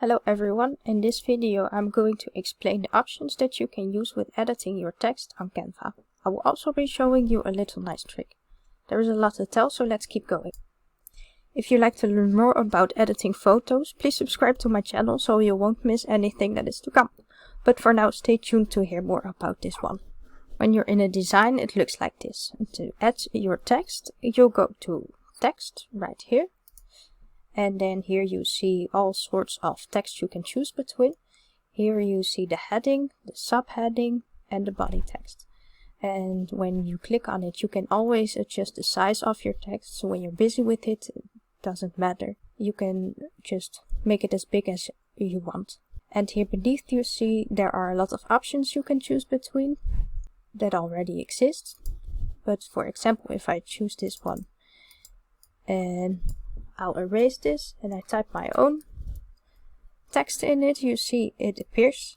Hello everyone, in this video I'm going to explain the options that you can use with editing your text on Canva. I will also be showing you a little nice trick. There is a lot to tell, so let's keep going. If you'd like to learn more about editing photos, please subscribe to my channel so you won't miss anything that is to come. But for now, stay tuned to hear more about this one. When you're in a design, it looks like this. And to add your text, you'll go to text right here. And then here you see all sorts of text you can choose between. Here you see the heading, the subheading, and the body text. And when you click on it, you can always adjust the size of your text. So when you're busy with it, it doesn't matter. You can just make it as big as you want. And here beneath you see there are a lot of options you can choose between that already exist. But for example, if I choose this one and I'll erase this and I type my own text in it, you see it appears.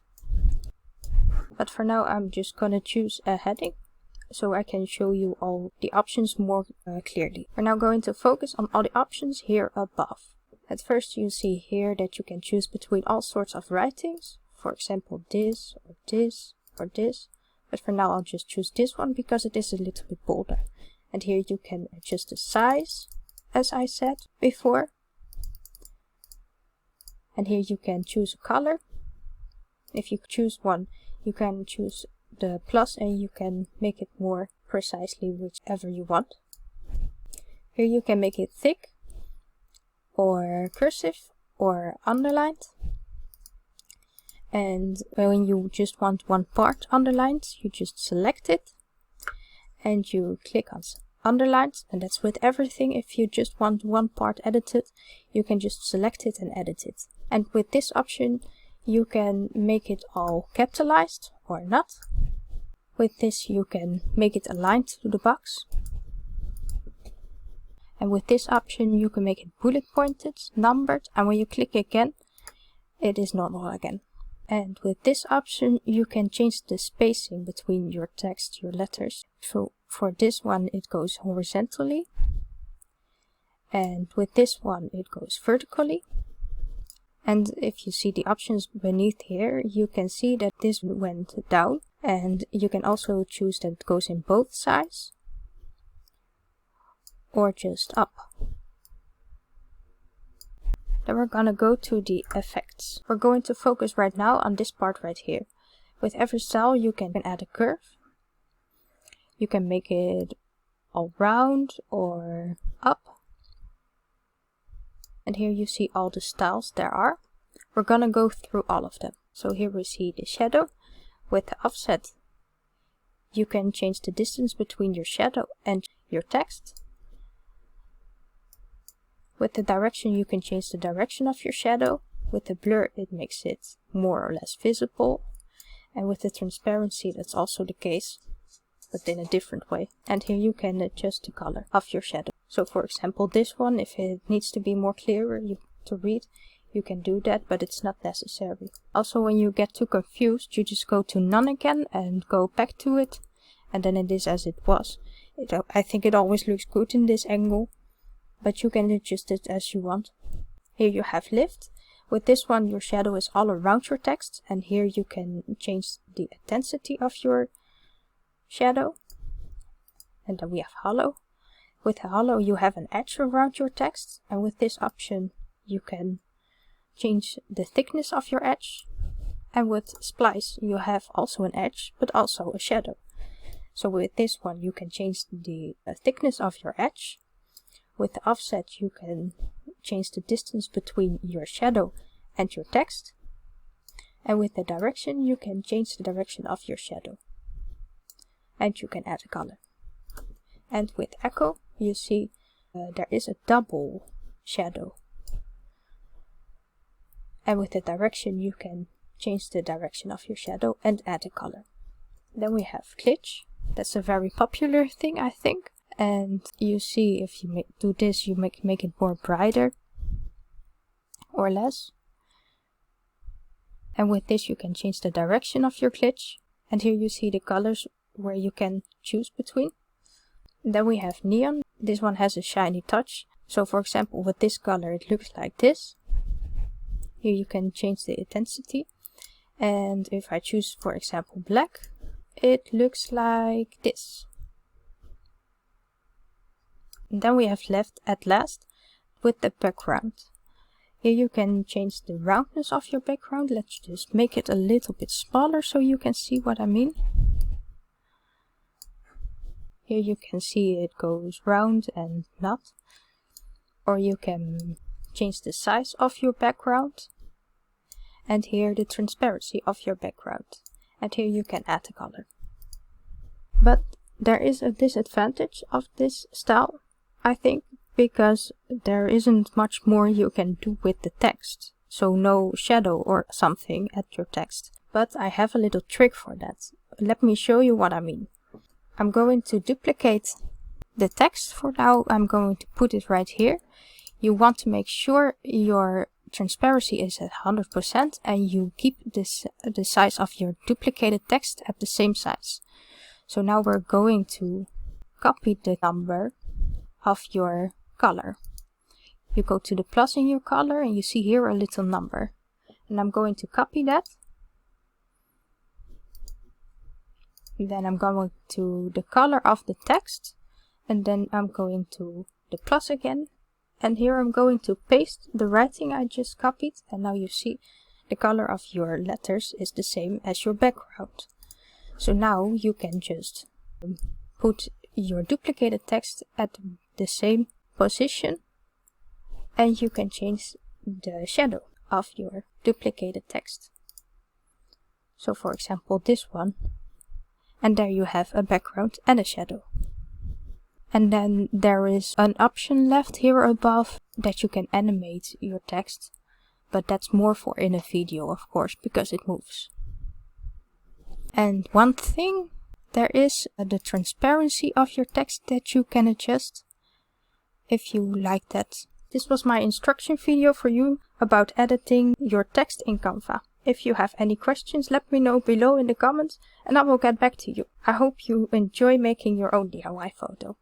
But for now I'm just gonna choose a heading so I can show you all the options more clearly. We're now going to focus on all the options here above. At first you see here that you can choose between all sorts of writings. For example, this or this or this. But for now I'll just choose this one because it is a little bit bolder. And here you can adjust the size, as I said before. And here you can choose a color. If you choose one, you can choose the plus and you can make it more precisely whichever you want. Here you can make it thick or cursive or underlined. And when you just want one part underlined, you just select it and you click on underlined, and that's with everything. If you just want one part edited, you can just select it and edit it. And with this option you can make it all capitalized or not. With this you can make it aligned to the box. And with this option you can make it bullet pointed, numbered, and when you click again it is normal again. And with this option you can change the spacing between your text, your letters. So for this one it goes horizontally, and with this one it goes vertically. And if you see the options beneath here, you can see that this went down, and you can also choose that it goes in both sides or just up. Then we're gonna go to the effects. We're going to focus right now on this part right here. With every style you can add a curve. You can make it all round or up. And here you see all the styles there are. We're gonna go through all of them. So here we see the shadow. With the offset you can change the distance between your shadow and your text. With the direction you can change the direction of your shadow. With the blur it makes it more or less visible. And with the transparency that's also the case, but in a different way. And here you can adjust the color of your shadow. So for example this one, if it needs to be more clearer to read, you can do that, but it's not necessary. Also when you get too confused, you just go to none again and go back to it, and then it is as it was. I think it always looks good in this angle, but you can adjust it as you want. Here you have lift. With this one your shadow is all around your text, and here you can change the intensity of your shadow. And then we have hollow. With the hollow you have an edge around your text, and with this option you can change the thickness of your edge. And with splice you have also an edge but also a shadow. So with this one you can change the thickness of your edge. With the offset you can change the distance between your shadow and your text. And with the direction you can change the direction of your shadow. And you can add a color. And with echo you see there is a double shadow. And with the direction you can change the direction of your shadow and add a color. Then we have glitch. That's a very popular thing, I think. And you see if you do this you make it more brighter or less. And with this you can change the direction of your glitch. And here you see the colors where you can choose between. Then we have neon. This one has a shiny touch. So for example with this color it looks like this. Here you can change the intensity. And if I choose, for example, black, it looks like this. And then we have left at last with the background. Here you can change the roundness of your background. Let's just make it a little bit smaller so you can see what I mean. Here you can see it goes round and not. Or you can change the size of your background. And here the transparency of your background. And here you can add a color. But there is a disadvantage of this style, I think, because there isn't much more you can do with the text. So no shadow or something at your text. But I have a little trick for that. Let me show you what I mean. I'm going to duplicate the text for now. I'm going to put it right here. You want to make sure your transparency is at 100% and you keep the size of your duplicated text at the same size. So now we're going to copy the number of your color. You go to the plus in your color and you see here a little number. And I'm going to copy that. And then I'm going to the color of the text. And then I'm going to the plus again. And here I'm going to paste the writing I just copied. And now you see the color of your letters is the same as your background. So now you can just put your duplicated text at the same position. And you can change the shadow of your duplicated text. So for example this one. And there you have a background and a shadow. And then there is an option left here above that you can animate your text. But that's more for in a video, of course, because it moves. And one thing, there is the transparency of your text that you can adjust if you like that. This was my instruction video for you about editing your text in Canva. If you have any questions, let me know below in the comments and I will get back to you. I hope you enjoy making your own DIY photo.